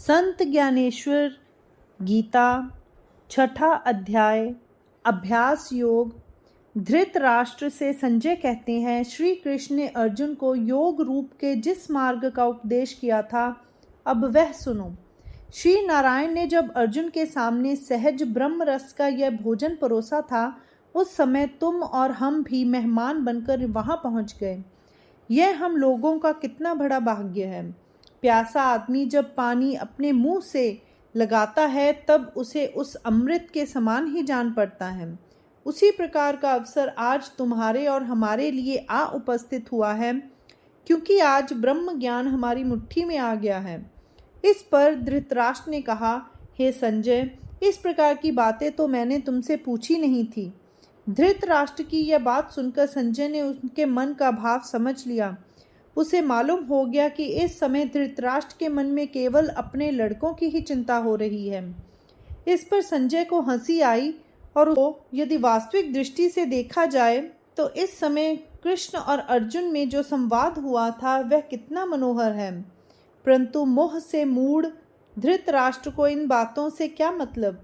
संत ज्ञानेश्वर गीता, छठा अध्याय, अभ्यास योग। धृतराष्ट्र से संजय कहते हैं, श्री कृष्ण ने अर्जुन को योग रूप के जिस मार्ग का उपदेश किया था, अब वह सुनो। श्री नारायण ने जब अर्जुन के सामने सहज ब्रह्म रस का यह भोजन परोसा था, उस समय तुम और हम भी मेहमान बनकर वहां पहुंच गए। यह हम लोगों का कितना बड़ा भाग्य है। प्यासा आदमी जब पानी अपने मुंह से लगाता है तब उसे उस अमृत के समान ही जान पड़ता है। उसी प्रकार का अवसर आज तुम्हारे और हमारे लिए आ उपस्थित हुआ है, क्योंकि आज ब्रह्म ज्ञान हमारी मुट्ठी में आ गया है। इस पर धृतराष्ट्र ने कहा, हे संजय, इस प्रकार की बातें तो मैंने तुमसे पूछी नहीं थी। धृतराष्ट्र की यह बात सुनकर संजय ने उनके मन का भाव समझ लिया। उसे मालूम हो गया कि इस समय धृतराष्ट्र के मन में केवल अपने लड़कों की ही चिंता हो रही है। इस पर संजय को हंसी आई और यदि वास्तविक दृष्टि से देखा जाए तो इस समय कृष्ण और अर्जुन में जो संवाद हुआ था वह कितना मनोहर है। परंतु मोह से मूढ़ धृतराष्ट्र को इन बातों से क्या मतलब?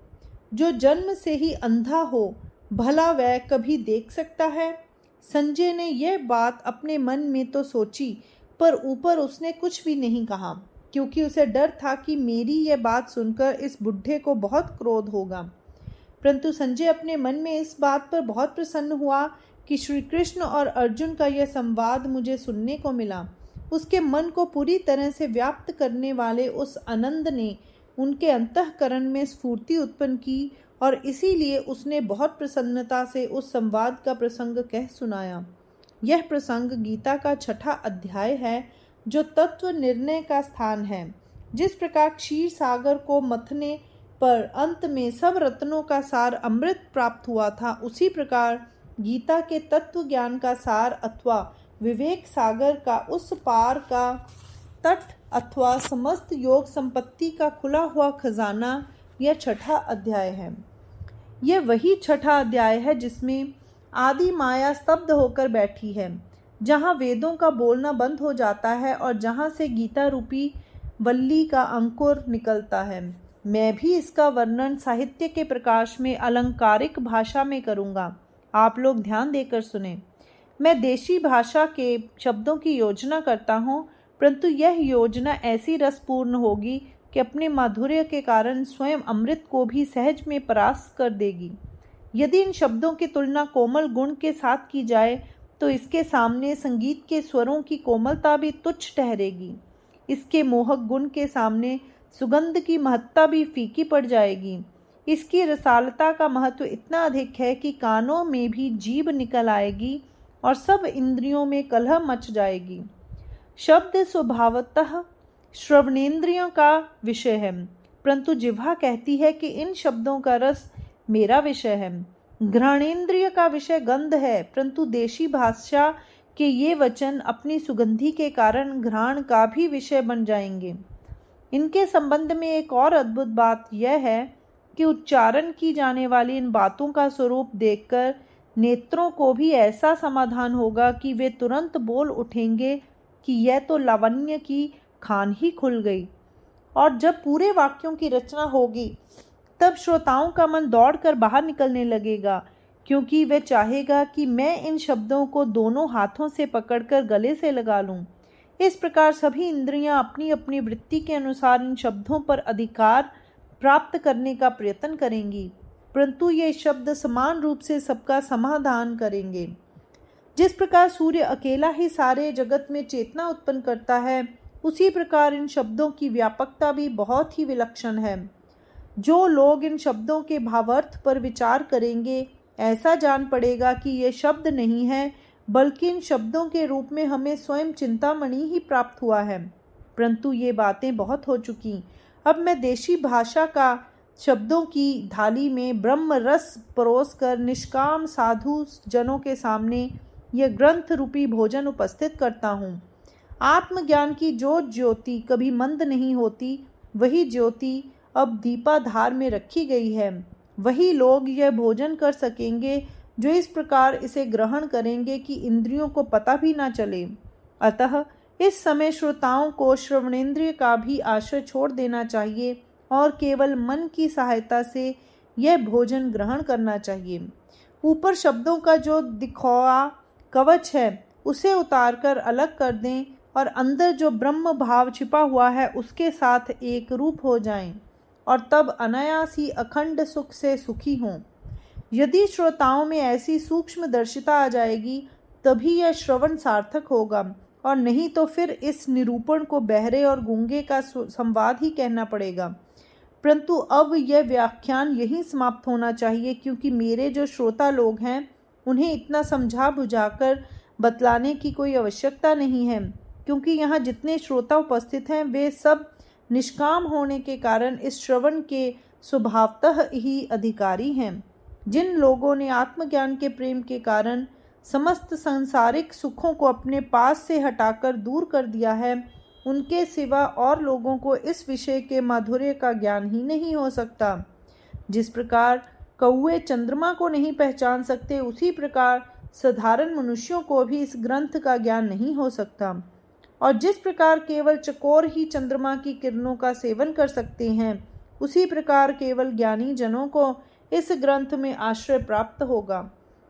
जो जन्म से ही अंधा हो, भला वह कभी देख सकता है? संजय ने यह बात अपने मन में तो सोची, पर ऊपर उसने कुछ भी नहीं कहा, क्योंकि उसे डर था कि मेरी यह बात सुनकर इस बुढ़े को बहुत क्रोध होगा। परंतु संजय अपने मन में इस बात पर बहुत प्रसन्न हुआ कि श्री कृष्ण और अर्जुन का यह संवाद मुझे सुनने को मिला। उसके मन को पूरी तरह से व्याप्त करने वाले उस आनंद ने उनके अंतःकरण में स्फूर्ति उत्पन्न की और इसीलिए उसने बहुत प्रसन्नता से उस संवाद का प्रसंग कह सुनाया। यह प्रसंग गीता का छठा अध्याय है, जो तत्व निर्णय का स्थान है। जिस प्रकार क्षीर सागर को मथने पर अंत में सब रत्नों का सार अमृत प्राप्त हुआ था, उसी प्रकार गीता के तत्व ज्ञान का सार अथवा विवेक सागर का उस पार का तट अथवा समस्त योग संपत्ति का खुला हुआ खजाना यह छठा अध्याय है। यह वही छठा अध्याय है जिसमें आदि माया स्तब्ध होकर बैठी है, जहाँ वेदों का बोलना बंद हो जाता है और जहाँ से गीता रूपी वल्ली का अंकुर निकलता है। मैं भी इसका वर्णन साहित्य के प्रकाश में अलंकारिक भाषा में करूँगा। आप लोग ध्यान देकर सुने। मैं देशी भाषा के शब्दों की योजना करता हूँ, परंतु यह योजना ऐसी रसपूर्ण होगी कि अपने माधुर्य के कारण स्वयं अमृत को भी सहज में परास्त कर देगी। यदि इन शब्दों की तुलना कोमल गुण के साथ की जाए तो इसके सामने संगीत के स्वरों की कोमलता भी तुच्छ ठहरेगी। इसके मोहक गुण के सामने सुगंध की महत्ता भी फीकी पड़ जाएगी। इसकी रसालता का महत्व इतना अधिक है कि कानों में भी जीभ निकल आएगी और सब इंद्रियों में कलह मच जाएगी। शब्द स्वभावतः श्रवणेन्द्रियों का विषय है, परंतु जिह्वा कहती है कि इन शब्दों का रस मेरा विषय है। घ्राणेन्द्रिय का विषय गंध है, परंतु देशी भाषा के ये वचन अपनी सुगंधि के कारण घ्राण का भी विषय बन जाएंगे। इनके संबंध में एक और अद्भुत बात यह है कि उच्चारण की जाने वाली इन बातों का स्वरूप देखकर नेत्रों को भी ऐसा समाधान होगा कि वे तुरंत बोल उठेंगे कि यह तो लावण्य की खान ही खुल गई। और जब पूरे वाक्यों की रचना होगी तब श्रोताओं का मन दौड़कर बाहर निकलने लगेगा, क्योंकि वह चाहेगा कि मैं इन शब्दों को दोनों हाथों से पकड़कर गले से लगा लूं। इस प्रकार सभी इंद्रियां अपनी अपनी वृत्ति के अनुसार इन शब्दों पर अधिकार प्राप्त करने का प्रयत्न करेंगी, परंतु ये शब्द समान रूप से सबका समाधान करेंगे। जिस प्रकार सूर्य अकेला ही सारे जगत में चेतना उत्पन्न करता है, उसी प्रकार इन शब्दों की व्यापकता भी बहुत ही विलक्षण है। जो लोग इन शब्दों के भावार्थ पर विचार करेंगे, ऐसा जान पड़ेगा कि ये शब्द नहीं है, बल्कि इन शब्दों के रूप में हमें स्वयं चिंतामणि ही प्राप्त हुआ है। परंतु ये बातें बहुत हो चुकी। अब मैं देशी भाषा का शब्दों की थाली में ब्रह्म रस परोस कर निष्काम साधु जनों के सामने यह ग्रंथ रूपी भोजन उपस्थित करता हूँ। आत्मज्ञान की जो ज्योति कभी मंद नहीं होती, वही ज्योति अब दीपाधार में रखी गई है। वही लोग यह भोजन कर सकेंगे जो इस प्रकार इसे ग्रहण करेंगे कि इंद्रियों को पता भी ना चले। अतः इस समय श्रोताओं को श्रवणेंद्रिय का भी आश्रय छोड़ देना चाहिए और केवल मन की सहायता से यह भोजन ग्रहण करना चाहिए। ऊपर शब्दों का जो दिखौआ कवच है उसे उतारकर अलग कर दें और अंदर जो ब्रह्म भाव छिपा हुआ है उसके साथ एक रूप हो जाएं और तब अनायास ही अखंड सुख से सुखी हों। यदि श्रोताओं में ऐसी सूक्ष्म दर्शिता आ जाएगी तभी यह श्रवण सार्थक होगा, और नहीं तो फिर इस निरूपण को बहरे और गूंगे का संवाद ही कहना पड़ेगा। परंतु अब यह व्याख्यान यहीं समाप्त होना चाहिए, क्योंकि मेरे जो श्रोता लोग हैं उन्हें इतना समझा बुझाकर बतलाने की कोई आवश्यकता नहीं है, क्योंकि यहाँ जितने श्रोता उपस्थित हैं वे सब निष्काम होने के कारण इस श्रवण के स्वभावतः ही अधिकारी हैं। जिन लोगों ने आत्मज्ञान के प्रेम के कारण समस्त सांसारिक सुखों को अपने पास से हटाकर दूर कर दिया है, उनके सिवा और लोगों को इस विषय के माधुर्य का ज्ञान ही नहीं हो सकता। जिस प्रकार कौवे चंद्रमा को नहीं पहचान सकते, उसी प्रकार साधारण मनुष्यों को भी इस ग्रंथ का ज्ञान नहीं हो सकता। और जिस प्रकार केवल चकोर ही चंद्रमा की किरणों का सेवन कर सकते हैं, उसी प्रकार केवल ज्ञानी जनों को इस ग्रंथ में आश्रय प्राप्त होगा।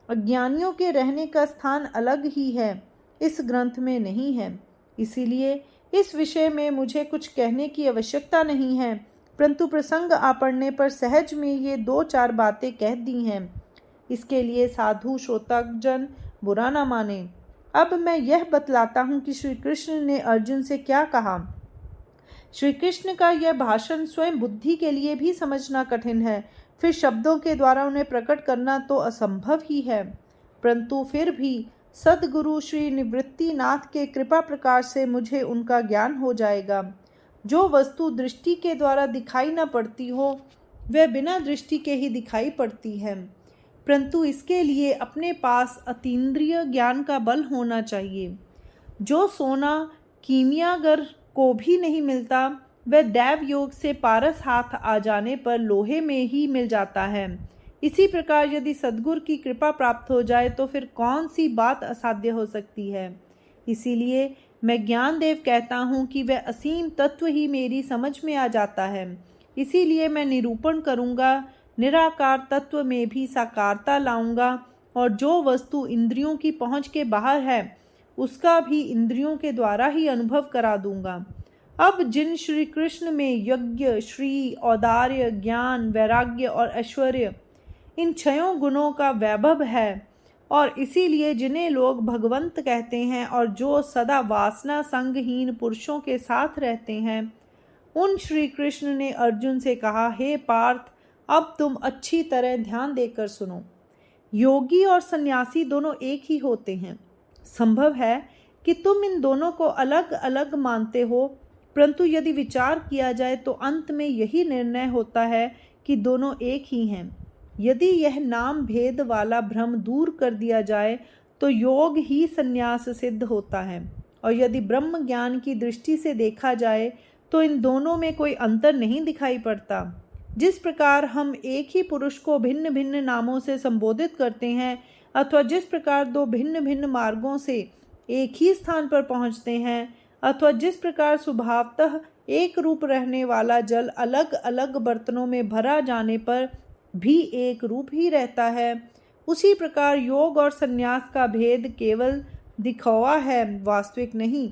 अज्ञानियों के रहने का स्थान अलग ही है, इस ग्रंथ में नहीं है। इसीलिए इस विषय में मुझे कुछ कहने की आवश्यकता नहीं है, परंतु प्रसंग आ पड़ने पर सहज में ये 2-4 बातें कह दी हैं। इसके लिए साधु श्रोताजन बुरा न माने। अब मैं यह बतलाता हूँ कि श्री कृष्ण ने अर्जुन से क्या कहा। श्री कृष्ण का यह भाषण स्वयं बुद्धि के लिए भी समझना कठिन है, फिर शब्दों के द्वारा उन्हें प्रकट करना तो असंभव ही है। परंतु फिर भी सद्गुरु श्री निवृत्तिनाथ के कृपा प्रकाश से मुझे उनका ज्ञान हो जाएगा। जो वस्तु दृष्टि के द्वारा दिखाई न पड़ती हो वह बिना दृष्टि के ही दिखाई पड़ती है, परंतु इसके लिए अपने पास अतीन्द्रिय ज्ञान का बल होना चाहिए। जो सोना कीमियागर को भी नहीं मिलता वह दैव योग से पारस हाथ आ जाने पर लोहे में ही मिल जाता है। इसी प्रकार यदि सद्गुरु की कृपा प्राप्त हो जाए तो फिर कौन सी बात असाध्य हो सकती है। इसीलिए मैं ज्ञानदेव कहता हूँ कि वह असीम तत्व ही मेरी समझ में आ जाता है। इसीलिए मैं निरूपण करूँगा, निराकार तत्व में भी साकारता लाऊंगा, और जो वस्तु इंद्रियों की पहुँच के बाहर है उसका भी इंद्रियों के द्वारा ही अनुभव करा दूंगा। अब जिन श्री कृष्ण में यज्ञ, श्री, औदार्य, ज्ञान, वैराग्य और ऐश्वर्य इन 6 गुणों का वैभव है, और इसीलिए जिन्हें लोग भगवंत कहते हैं और जो सदा वासना संगहीन पुरुषों के साथ रहते हैं, उन श्री कृष्ण ने अर्जुन से कहा, हे पार्थ, अब तुम अच्छी तरह ध्यान देकर सुनो। योगी और सन्यासी दोनों एक ही होते हैं। संभव है कि तुम इन दोनों को अलग अलग मानते हो, परंतु यदि विचार किया जाए तो अंत में यही निर्णय होता है कि दोनों एक ही हैं। यदि यह नाम भेद वाला भ्रम दूर कर दिया जाए तो योग ही संन्यास सिद्ध होता है, और यदि ब्रह्म ज्ञान की दृष्टि से देखा जाए तो इन दोनों में कोई अंतर नहीं दिखाई पड़ता। जिस प्रकार हम एक ही पुरुष को भिन्न भिन्न नामों से संबोधित करते हैं, अथवा जिस प्रकार 2 भिन्न भिन्न मार्गों से एक ही स्थान पर पहुंचते हैं, अथवा जिस प्रकार स्वभावतः एक रूप रहने वाला जल अलग अलग बर्तनों में भरा जाने पर भी एक रूप ही रहता है, उसी प्रकार योग और संन्यास का भेद केवल दिखौआ है, वास्तविक नहीं।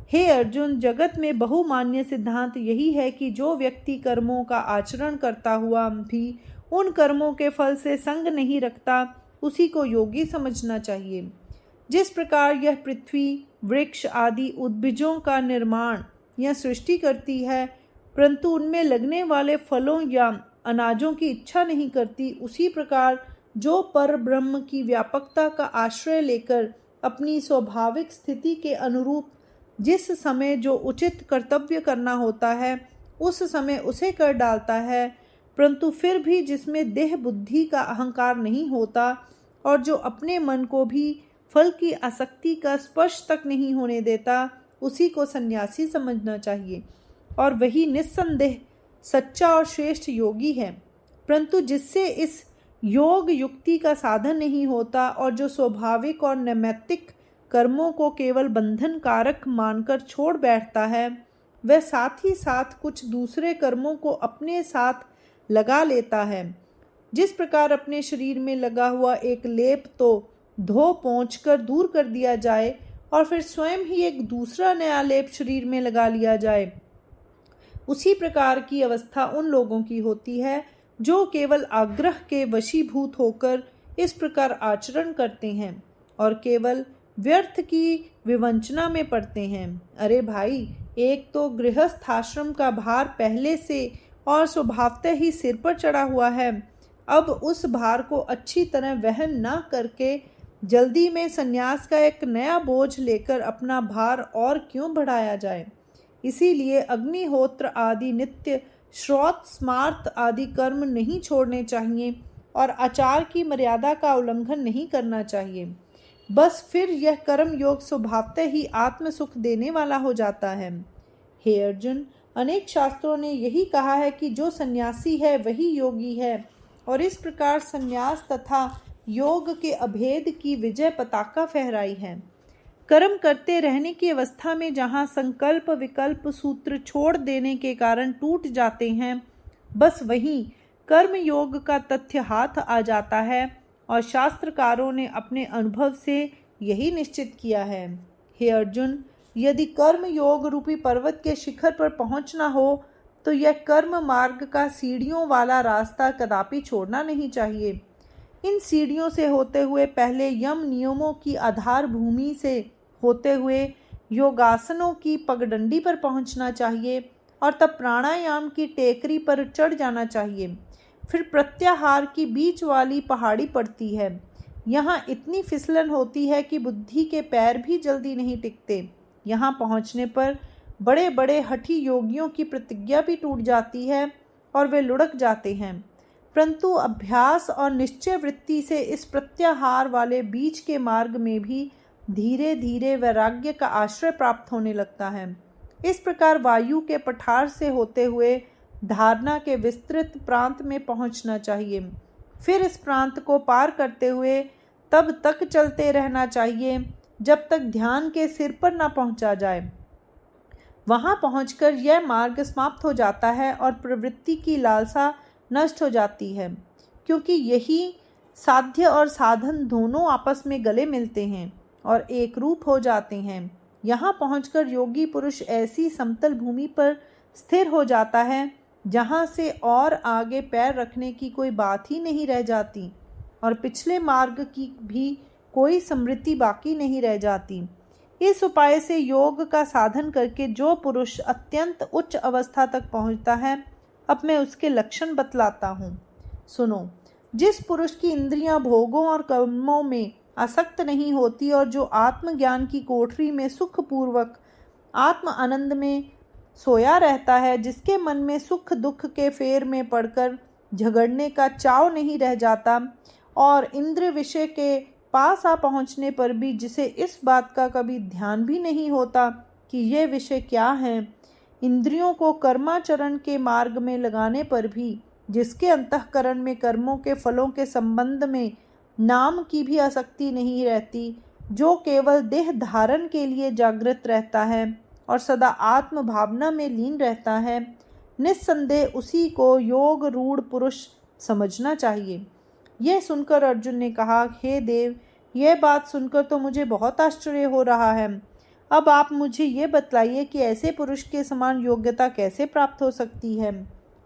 हे अर्जुन, जगत में बहुमान्य सिद्धांत यही है कि जो व्यक्ति कर्मों का आचरण करता हुआ भी उन कर्मों के फल से संग नहीं रखता, उसी को योगी समझना चाहिए। जिस प्रकार यह पृथ्वी, वृक्ष आदि उद्भिजों का निर्माण या सृष्टि करती है, परंतु उनमें लगने वाले फलों या अनाजों की इच्छा नहीं करती, उसी प्रकार जो पर ब्रह्म की व्यापकता का आश्रय लेकर अपनी स्वाभाविक स्थिति के अनुरूप जिस समय जो उचित कर्तव्य करना होता है उस समय उसे कर डालता है, परंतु फिर भी जिसमें देह बुद्धि का अहंकार नहीं होता और जो अपने मन को भी फल की आसक्ति का स्पर्श तक नहीं होने देता, उसी को सन्यासी समझना चाहिए, और वही निस्संदेह सच्चा और श्रेष्ठ योगी है। परंतु जिससे इस योग युक्ति का साधन नहीं होता और जो स्वाभाविक और नैमित्तिक कर्मों को केवल बंधन कारक मानकर छोड़ बैठता है, वह साथ ही साथ कुछ दूसरे कर्मों को अपने साथ लगा लेता है। जिस प्रकार अपने शरीर में लगा हुआ एक लेप तो धो पोंछ कर दूर कर दिया जाए और फिर स्वयं ही एक दूसरा नया लेप शरीर में लगा लिया जाए, उसी प्रकार की अवस्था उन लोगों की होती है जो केवल आग्रह के वशीभूत होकर इस प्रकार आचरण करते हैं और केवल व्यर्थ की विवंचना में पड़ते हैं। अरे भाई, एक तो गृहस्थ आश्रम का भार पहले से और स्वभावतः ही सिर पर चढ़ा हुआ है, अब उस भार को अच्छी तरह वहन न करके जल्दी में संन्यास का एक नया बोझ लेकर अपना भार और क्यों बढ़ाया जाए। इसीलिए अग्निहोत्र आदि नित्य श्रौत स्मार्त आदि कर्म नहीं छोड़ने चाहिए और आचार की मर्यादा का उल्लंघन नहीं करना चाहिए। बस फिर यह कर्म योग स्वभावतः ही आत्म सुख देने वाला हो जाता है। हे अर्जुन, अनेक शास्त्रों ने यही कहा है कि जो सन्यासी है वही योगी है, और इस प्रकार सन्यास तथा योग के अभेद की विजय पताका फहराई है। कर्म करते रहने की अवस्था में जहाँ संकल्प विकल्प सूत्र छोड़ देने के कारण टूट जाते हैं, बस वहीं कर्म योग का तथ्य हाथ आ जाता है और शास्त्रकारों ने अपने अनुभव से यही निश्चित किया है। हे अर्जुन, यदि कर्म योग रूपी पर्वत के शिखर पर पहुंचना हो तो यह कर्म मार्ग का सीढ़ियों वाला रास्ता कदापि छोड़ना नहीं चाहिए। इन सीढ़ियों से होते हुए पहले यम नियमों की आधार भूमि से होते हुए योगासनों की पगडंडी पर पहुंचना चाहिए और तब प्राणायाम की टेकरी पर चढ़ जाना चाहिए। फिर प्रत्याहार की बीच वाली पहाड़ी पड़ती है। यहाँ इतनी फिसलन होती है कि बुद्धि के पैर भी जल्दी नहीं टिकते। यहाँ पहुँचने पर बड़े बड़े हठी योगियों की प्रतिज्ञा भी टूट जाती है और वे लुढ़क जाते हैं, परंतु अभ्यास और निश्चय वृत्ति से इस प्रत्याहार वाले बीच के मार्ग में भी धीरे धीरे वैराग्य का आश्रय प्राप्त होने लगता है। इस प्रकार वायु के पठार से होते हुए धारणा के विस्तृत प्रांत में पहुंचना चाहिए। फिर इस प्रांत को पार करते हुए तब तक चलते रहना चाहिए जब तक ध्यान के सिर पर न पहुंचा जाए। वहां पहुंचकर यह मार्ग समाप्त हो जाता है और प्रवृत्ति की लालसा नष्ट हो जाती है, क्योंकि यही साध्य और साधन दोनों आपस में गले मिलते हैं और एक रूप हो जाते हैं। यहाँ पहुंचकर योगी पुरुष ऐसी समतल भूमि पर स्थिर हो जाता है जहाँ से और आगे पैर रखने की कोई बात ही नहीं रह जाती और पिछले मार्ग की भी कोई स्मृति बाकी नहीं रह जाती। इस उपाय से योग का साधन करके जो पुरुष अत्यंत उच्च अवस्था तक पहुँचता है, अब मैं उसके लक्षण बतलाता हूँ। सुनो, जिस पुरुष की इंद्रियां भोगों और कर्मों में आसक्त नहीं होती और जो आत्मज्ञान की कोठरी में सुखपूर्वक आत्म आनंद में सोया रहता है, जिसके मन में सुख दुख के फेर में पड़कर झगड़ने का चाव नहीं रह जाता और इंद्र विषय के पास आ पहुँचने पर भी जिसे इस बात का कभी ध्यान भी नहीं होता कि ये विषय क्या है, इंद्रियों को कर्माचरण के मार्ग में लगाने पर भी जिसके अंतःकरण में कर्मों के फलों के संबंध में नाम की भी आसक्ति नहीं रहती, जो केवल देह धारण के लिए जागृत रहता है और सदा आत्म भावना में लीन रहता है, निस्संदेह उसी को योग रूढ़ पुरुष समझना चाहिए। यह सुनकर अर्जुन ने कहा, हे देव, यह बात सुनकर तो मुझे बहुत आश्चर्य हो रहा है। अब आप मुझे ये बतलाइए कि ऐसे पुरुष के समान योग्यता कैसे प्राप्त हो सकती है।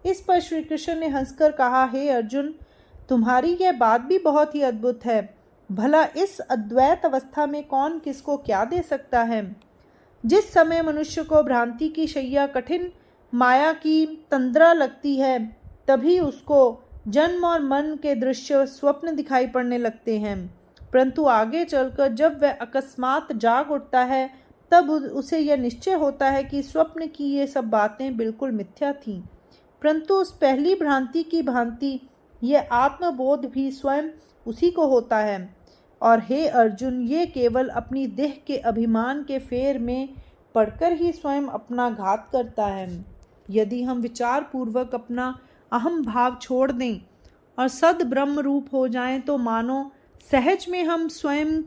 इस पर श्री कृष्ण ने हंसकर कहा, हे अर्जुन, तुम्हारी यह बात भी बहुत ही अद्भुत है। भला इस अद्वैत अवस्था में कौन किसको क्या दे सकता है। जिस समय मनुष्य को भ्रांति की शैया कठिन माया की तंद्रा लगती है, तभी उसको जन्म और मन के दृश्य स्वप्न दिखाई पड़ने लगते हैं, परंतु आगे चलकर जब वह अकस्मात जाग उठता है, तब उसे यह निश्चय होता है कि स्वप्न की ये सब बातें बिल्कुल मिथ्या थीं। परंतु उस पहली भ्रांति की भांति ये आत्मबोध भी स्वयं उसी को होता है। और हे अर्जुन, ये केवल अपनी देह के अभिमान के फेर में पड़कर ही स्वयं अपना घात करता है। यदि हम विचार पूर्वक अपना अहम भाव छोड़ दें और सद ब्रह्म रूप हो जाएं, तो मानो सहज में हम स्वयं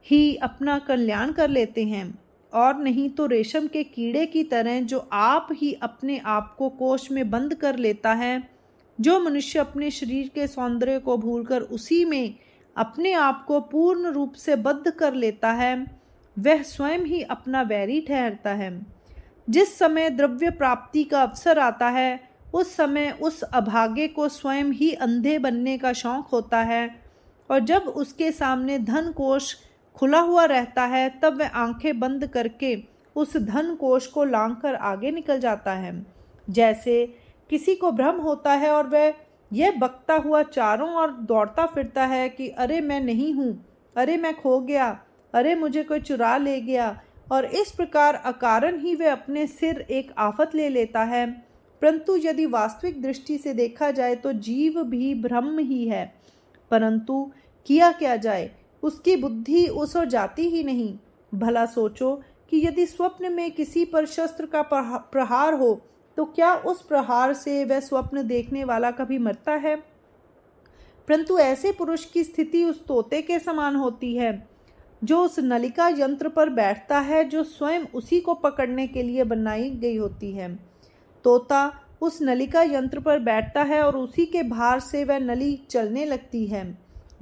ही अपना कल्याण कर लेते हैं, और नहीं तो रेशम के कीड़े की तरह जो आप ही अपने आप को कोष में बंद कर लेता है। जो मनुष्य अपने शरीर के सौंदर्य को भूलकर उसी में अपने आप को पूर्ण रूप से बद्ध कर लेता है, वह स्वयं ही अपना वैरी ठहरता है। जिस समय द्रव्य प्राप्ति का अवसर आता है, उस समय उस अभागे को स्वयं ही अंधे बनने का शौक होता है, और जब उसके सामने धन कोष खुला हुआ रहता है, तब वह आंखें बंद करके उस धन कोष को लांघकर आगे निकल जाता है। जैसे किसी को भ्रम होता है और वह यह बकता हुआ चारों ओर दौड़ता फिरता है कि अरे मैं नहीं हूँ, अरे मैं खो गया, अरे मुझे कोई चुरा ले गया, और इस प्रकार अकारण ही वह अपने सिर एक आफत ले लेता है। परंतु यदि वास्तविक दृष्टि से देखा जाए तो जीव भी भ्रम ही है, परंतु किया क्या जाए, उसकी बुद्धि उस ओर जाती ही नहीं। भला सोचो कि यदि स्वप्न में किसी पर शस्त्र का प्रहार हो तो क्या उस प्रहार से वह स्वप्न देखने वाला कभी मरता है? परंतु ऐसे पुरुष की स्थिति उस तोते के समान होती है जो उस नलिका यंत्र पर बैठता है, जो स्वयं उसी को पकड़ने के लिए बनाई गई होती है। तोता उस नलिका यंत्र पर बैठता है और उसी के भार से वह नली चलने लगती है।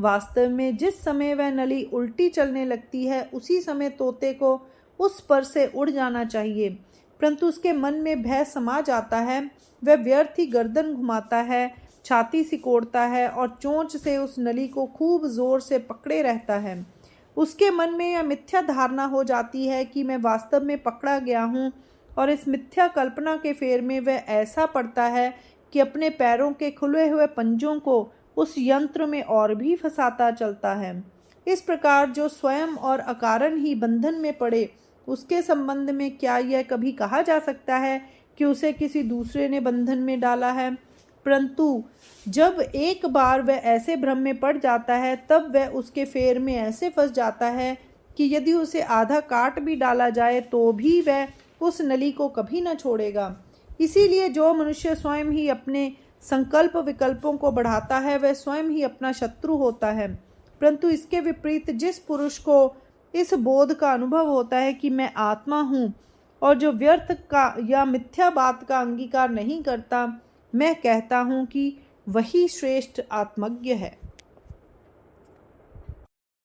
वास्तव में जिस समय वह नली उल्टी चलने लगती है, उसी समय तोते को उस पर से उड़ जाना चाहिए, परंतु उसके मन में भय समा जाता है। वह व्यर्थ ही गर्दन घुमाता है, छाती सिकोड़ता है और चोंच से उस नली को खूब जोर से पकड़े रहता है। उसके मन में यह मिथ्या धारणा हो जाती है कि मैं वास्तव में पकड़ा गया हूँ, और इस मिथ्या कल्पना के फेर में वह ऐसा पड़ता है कि अपने पैरों के खुले हुए पंजों को उस यंत्र में और भी फंसाता चलता है। इस प्रकार जो स्वयं और अकारण ही बंधन में पड़े, उसके संबंध में क्या यह कभी कहा जा सकता है कि उसे किसी दूसरे ने बंधन में डाला है? परंतु जब एक बार वह ऐसे भ्रम में पड़ जाता है, तब वह उसके फेर में ऐसे फंस जाता है कि यदि उसे आधा काट भी डाला जाए तो भी वह उस नली को कभी न छोड़ेगा। इसीलिए जो मनुष्य स्वयं ही अपने संकल्प विकल्पों को बढ़ाता है, वह स्वयं ही अपना शत्रु होता है। परंतु इसके विपरीत जिस पुरुष को इस बोध का अनुभव होता है कि मैं आत्मा हूँ, और जो व्यर्थ का या मिथ्या बात का अंगीकार नहीं करता, मैं कहता हूँ कि वही श्रेष्ठ आत्मज्ञ है।